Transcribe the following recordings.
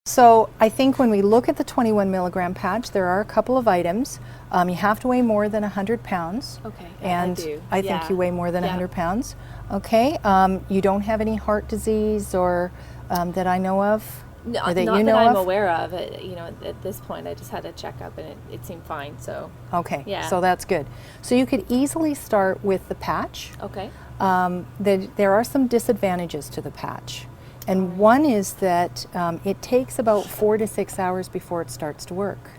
So I think when we look at the 21 milligram patch, there are a couple of items. You have to weigh more than 100 pounds. Okay, And I do. I think Yeah. you weigh more than Yeah. 100 pounds. Okay. You don't have any heart disease or that I know of? No, Or that not you that know I'm of? aware of. At this point, I just had a checkup and it seemed fine. So. Okay, Yeah. so that's good. So you could easily start with the patch. Okay. There are some disadvantages to the patch. And one is that it takes about 4 to 6 hours before it starts to work.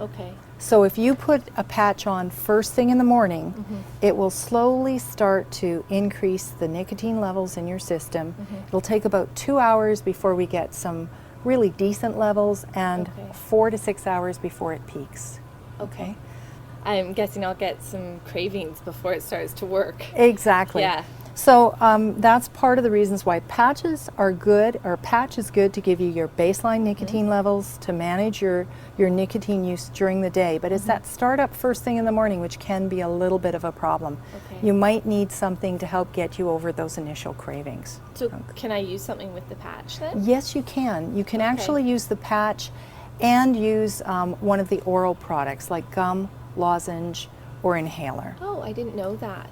Okay. So if you put a patch on first thing in the morning, it will slowly start to increase the nicotine levels in your system. It'll take about 2 hours before we get some really decent levels and Okay. 4 to 6 hours before it peaks. Okay. I'm guessing I'll get some cravings before it starts to work. Exactly. Yeah. So that's part of the reasons why patches are good, or patch is good to give you your baseline nicotine levels, to manage your nicotine use during the day. But it's that startup first thing in the morning which can be a little bit of a problem. Okay. You might need something to help get you over those initial cravings. So can I use something with the patch then? Yes, you can. You can actually use the patch and use one of the oral products like gum, lozenge, or inhaler. Oh, I didn't know that.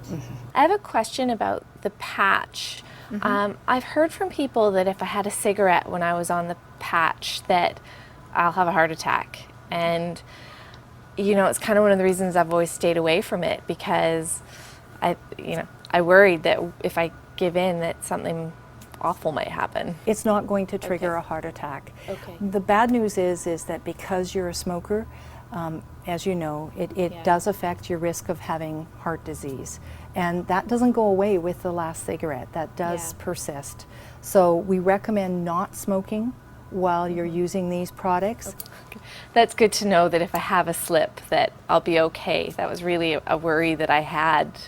I have a question about the patch. I've heard from people that if I had a cigarette when I was on the patch that I'll have a heart attack. And it's kind of one of the reasons I've always stayed away from it, because I worried that if I give in that something awful might happen. It's not going to trigger a heart attack. Okay. The bad news is that because you're a smoker, as you know, it does affect your risk of having heart disease. And that doesn't go away with the last cigarette. That does persist. So we recommend not smoking while you're using these products. Okay. That's good to know, that if I have a slip that I'll be okay. That was really a worry that I had